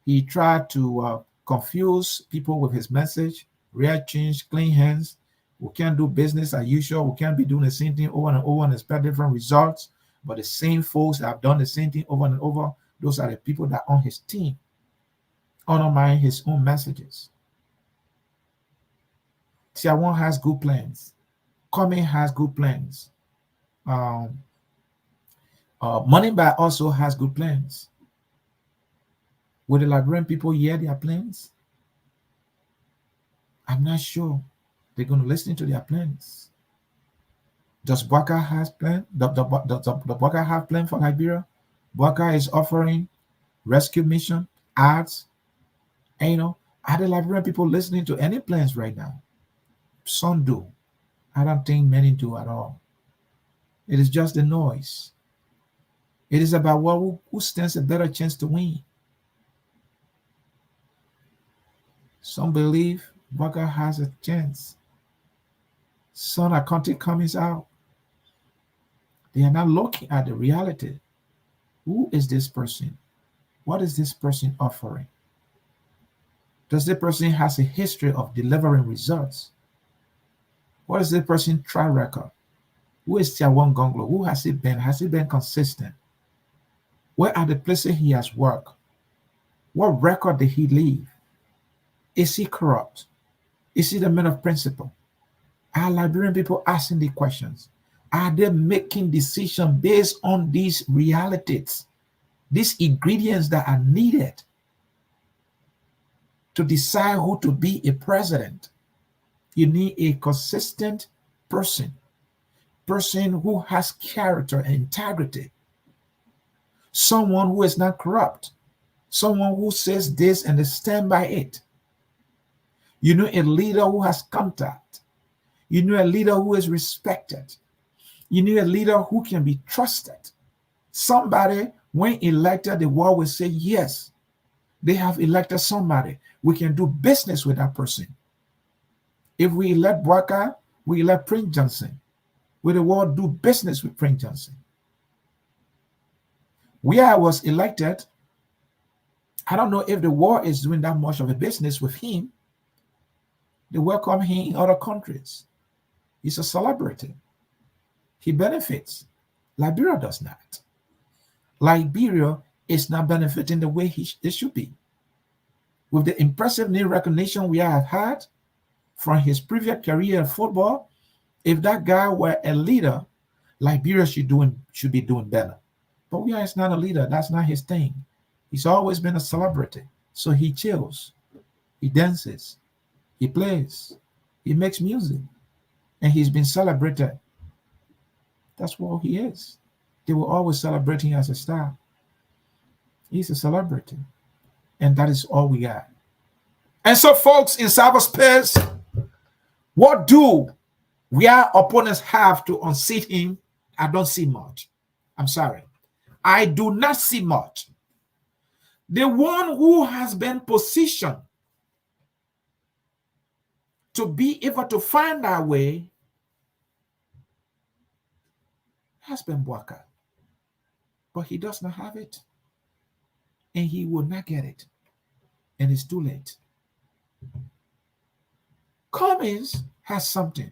he tried to confuse people with his message. Real change, clean hands. We can't do business as usual. We can't be doing the same thing over and over and expect different results. But the same folks that have done the same thing over and over, those are the people that are on his team, undermine his own messages. Tier 1 has good plans. Cummings has good plans. Moneyback also has good plans. Will the Liberian people hear their plans? I'm not sure they're going to listen to their plans. Does Boakai has plan? Does Boakai have plan for Liberia? Boakai is offering rescue mission, ads. And, are the Liberian people listening to any plans right now? Some do. I don't think many do at all. It is just the noise. It is about who stands a better chance to win. Some believe Boakai has a chance. Some are counting Cummings out. They are not looking at the reality. Who is this person? What is this person offering? Does this person has a history of delivering results? What is this person's track record? Who is Tier 1 Gongloe? Who has he been? Has he been consistent? Where are the places he has worked? What record did he leave? Is he corrupt? Is he the man of principle? Are Liberian people asking the questions? Are they making decisions based on these realities, these ingredients that are needed to decide who to be a president? You need a consistent person who has character and integrity, someone who is not corrupt, someone who says this and they stand by it. You know, a leader who has contact. You know, a leader who is respected. You need a leader who can be trusted. Somebody, when elected, the world will say, yes, they have elected somebody. We can do business with that person. If we elect Boakai, we elect Prince Johnson. Will the world do business with Prince Johnson? Weah was elected. I don't know if the world is doing that much of a business with him. They welcome him in other countries. He's a celebrity. He benefits. Liberia does not. Liberia is not benefiting the way it should be. With the impressive name recognition we have had from his previous career in football, if that guy were a leader, Liberia should be doing better. But Weah is not a leader. That's not his thing. He's always been a celebrity. So he chills. He dances. He plays. He makes music. And he's been celebrated. That's what he is. They will always celebrate him as a star. He's a celebrity. And that is all we got. And so, folks, in cyberspace, what do Weah opponents have to unseat him I don't see much. I'm sorry. I do not see much. The one who has been positioned to be able to find our way has been Boakai. But he does not have it. And he will not get it. And it's too late. Cummings has something.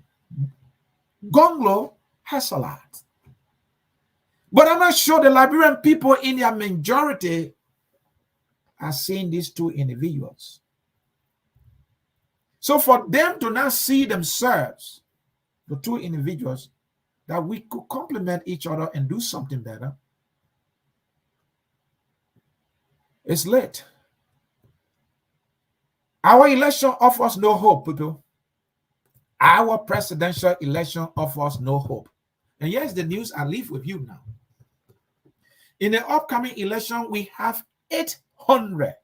Gongloe has a lot. But I'm not sure the Liberian people in their majority are seeing these two individuals. So for them to not see themselves, the two individuals, that we could complement each other and do something better, it's late. Our election offers no hope, people. Our presidential election offers no hope. And here's the news I leave with you now. In the upcoming election, we have 800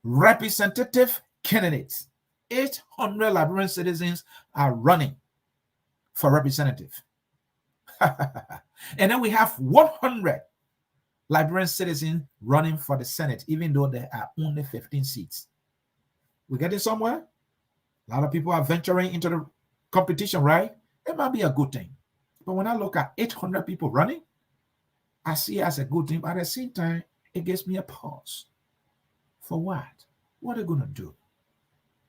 representative candidates. 800 Liberian citizens are running for representative. And then we have 100 Liberian citizens running for the Senate, even though there are only 15 seats. We getting somewhere? A lot of people are venturing into the competition, right? It might be a good thing. But when I look at 800 people running, I see it as a good thing. But at the same time, it gives me a pause. For what? What are they going to do?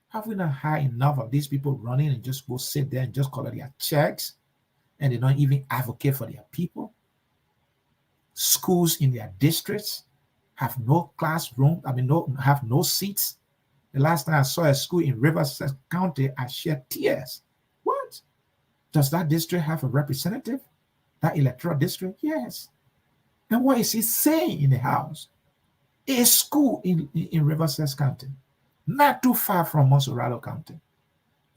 Have we not had enough of these people running and just go sit there and just collect their checks? And they don't even advocate for their people? Schools in their districts have no classroom, have no seats. The last time I saw a school in Riverside County, I shed tears. What? Does that district have a representative? That electoral district? Yes. And what is he saying in the House? A school in Riverside County, not too far from Monserrado County,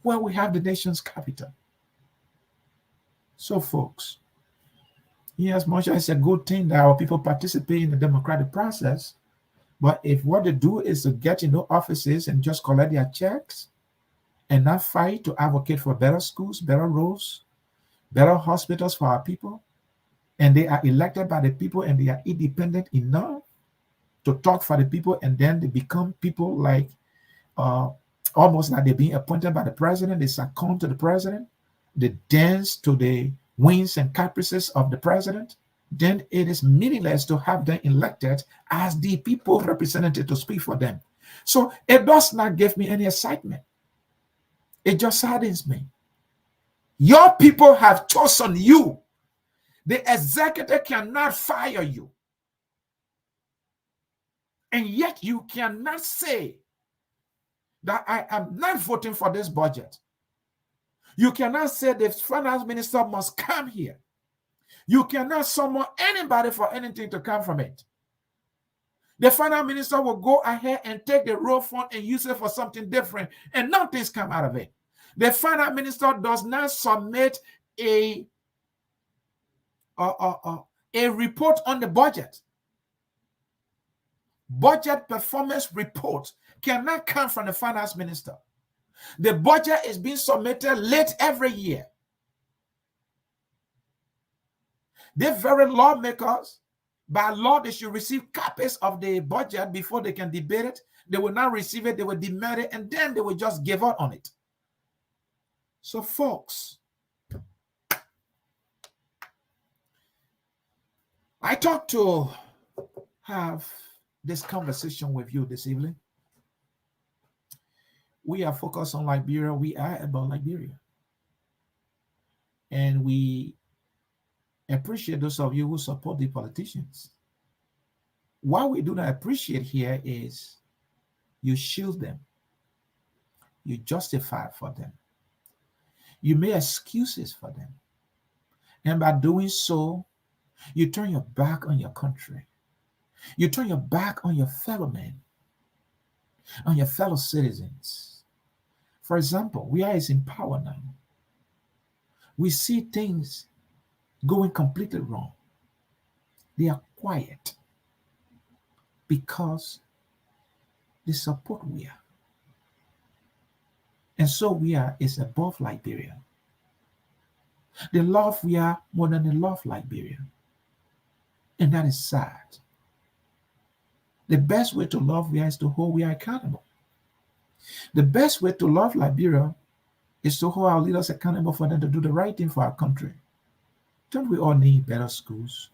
where we have the nation's capital. So, folks, yes, much as it's a good thing that our people participate in the democratic process, but if what they do is to get into offices and just collect their checks and not fight to advocate for better schools, better roads, better hospitals for our people, and they are elected by the people and they are independent enough to talk for the people, and then they become people like almost like they're being appointed by the president, they succumb to the president, they dance to the whims and caprices of the president, then it is meaningless to have them elected as the people representative to speak for them. So it does not give me any excitement. It just saddens me. Your people have chosen you. The executive cannot fire you. And yet you cannot say that I am not voting for this budget. You cannot say the finance minister must come here. You cannot summon anybody for anything to come from it. The finance minister will go ahead and take the road fund and use it for something different, and nothing's come out of it. The finance minister does not submit a report on the budget. Budget performance report cannot come from the finance minister. The budget is being submitted late every year. The very lawmakers, by law, they should receive copies of the budget before they can debate it. They will not receive it, they will demand it, and then they will just give up on it. So, folks, I thought to have this conversation with you this evening. We are focused on Liberia. We are about Liberia. And we appreciate those of you who support the politicians. What we do not appreciate here is you shield them. You justify for them. You make excuses for them. And by doing so, you turn your back on your country. You turn your back on your fellow men, on your fellow citizens. For example, Weah is in power now. We see things going completely wrong. They are quiet because they support Weah. And so Weah is above Liberia. They love Weah more than they love Liberia. And that is sad. The best way to love Weah is to hold Weah accountable. The best way to love Liberia is to hold our leaders accountable for them to do the right thing for our country. Don't we all need better schools?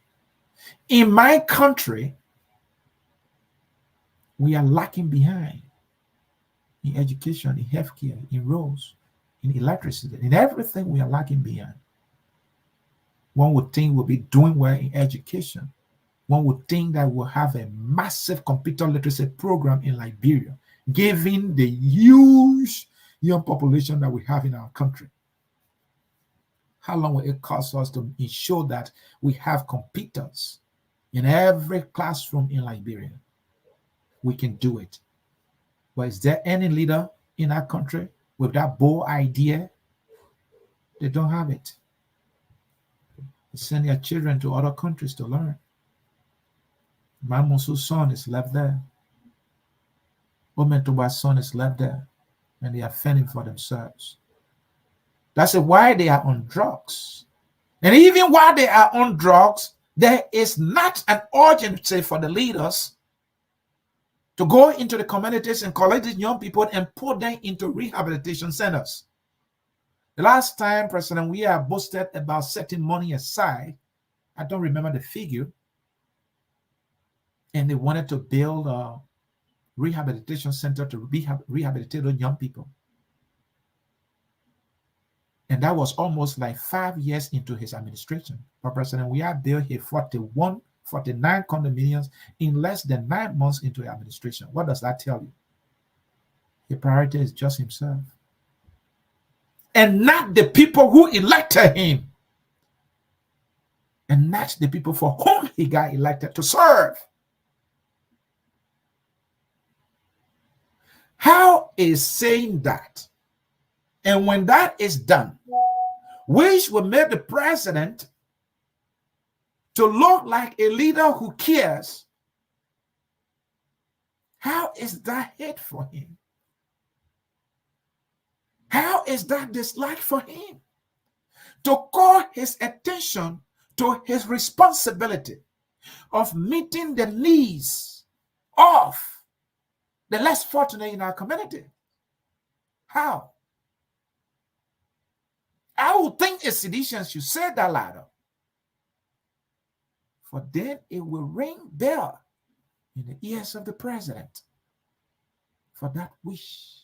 In my country, we are lacking behind in education, in healthcare, in roads, in electricity, in everything we are lacking behind. One would think we'll be doing well in education. One would think that we'll have a massive computer literacy program in Liberia, given the huge young population that we have in our country. How long will it cost us to ensure that we have computers in every classroom in Liberia? We can do it. But is there any leader in our country with that bold idea? They don't have it. They send their children to other countries to learn. Mamusu's son is left there. Omentoba's son is left there. And they are fending for themselves. That's why they are on drugs. And even while they are on drugs, there is not an urgency for the leaders to go into the communities and collect these young people and put them into rehabilitation centers. The last time President Weah boasted about setting money aside, I don't remember the figure, and they wanted to build a rehabilitation center to rehabilitate those young people. And that was almost like 5 years into his administration. But President Weah built his 49 condominiums in less than 9 months into administration. What does that tell you? His priority is just himself. And not the people who elected him. And not the people for whom he got elected to serve. How is saying that? And when that is done, which will make the president to look like a leader who cares, how is that hate for him? How is that dislike for him? To call his attention to his responsibility of meeting the needs of the less fortunate in our community. How? I would think a sedition should say that louder. For then it will ring bell in the ears of the president for that wish.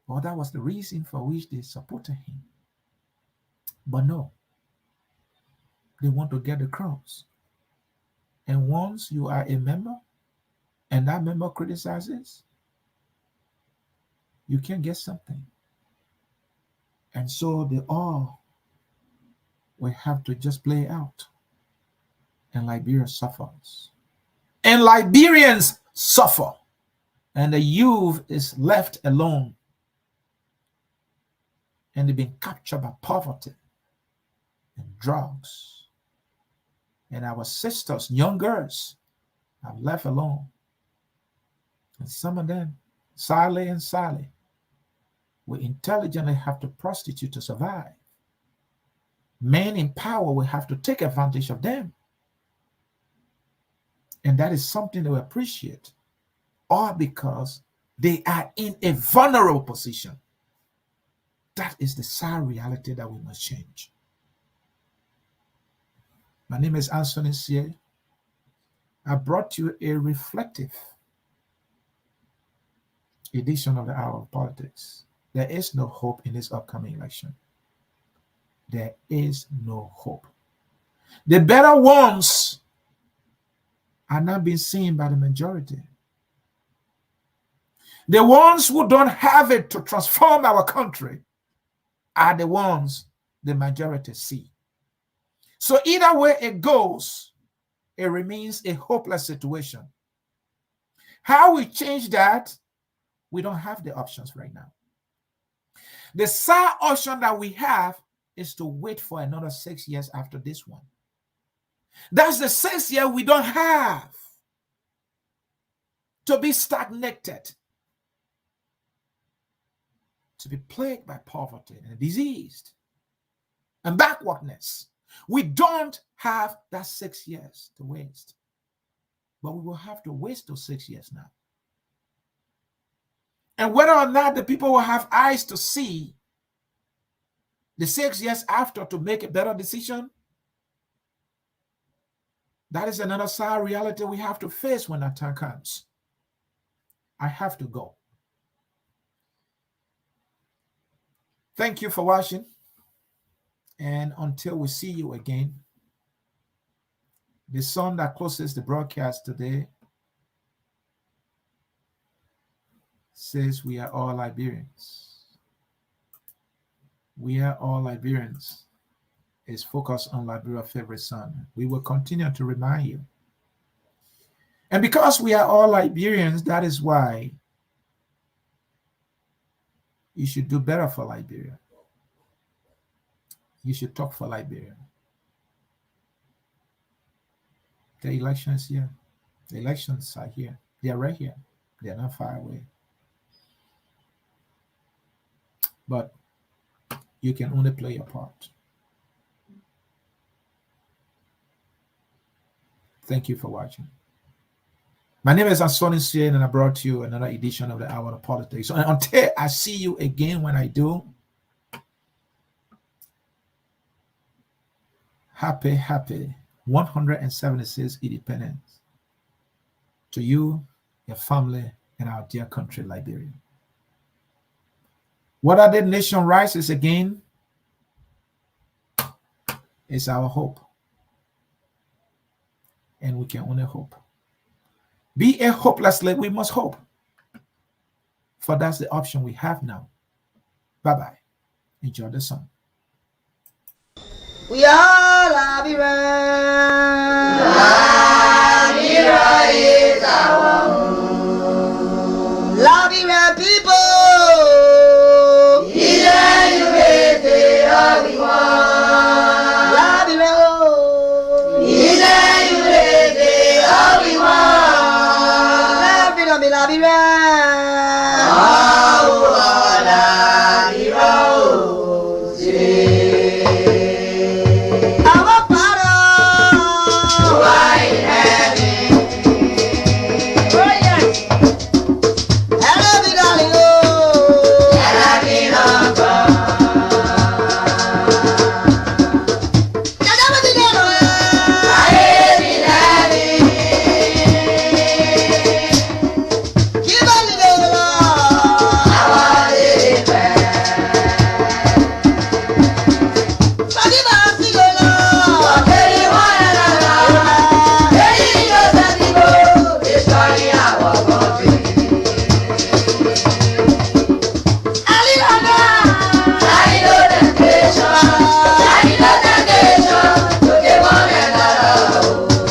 Or that was the reason for which they supported him. But no, they want to get the crumbs. And once you are a member and that member criticizes, you can get something. And so they all will have to just play out. And Liberia suffers. And Liberians suffer. And the youth is left alone. And they've been captured by poverty and drugs. And our sisters, young girls, are left alone. And some of them, sadly, will intelligently have to prostitute to survive. Men in power will have to take advantage of them. And that is something they will appreciate. All because they are in a vulnerable position. That is the sad reality that we must change. My name is Unseat. I brought you a reflective edition of the Hour of Politics. There is no hope in this upcoming election. There is no hope. The better ones are not being seen by the majority. The ones who don't have it to transform our country are the ones the majority see. So either way it goes, it remains a hopeless situation. How we change that, we don't have the options right now. The sad option that we have is to wait for another 6 years after this one. That's the 6 year we don't have to be stagnated, to be plagued by poverty and diseased. and backwardness. We don't have that 6 years to waste. But we will have to waste those 6 years now. And whether or not the people will have eyes to see the 6 years after to make a better decision, that is another sad reality we have to face when that time comes. I have to go. Thank you for watching. And until we see you again, the song that closes the broadcast today says, "We are all Liberians." We are all Liberians. Is focused on Liberia's favorite son. We will continue to remind you. And because we are all Liberians, that is why you should do better for Liberia. You should talk for Liberia. The elections here. The elections are here. They are right here. They are not far away. But you can only play your part. Thank you for watching. My name is Unseat, and I brought you another edition of the Hour of Politics. So until I see you again, when I do, happy 176 independence to you, your family, and our dear country, Liberia. Whether the nation rises again is our hope. And we can only hope. Be a hopeless slave, we must hope. For that's the option we have now. Bye-bye. Enjoy the song. We are Liberia. Liberia is our home. Liberia people. Liberia.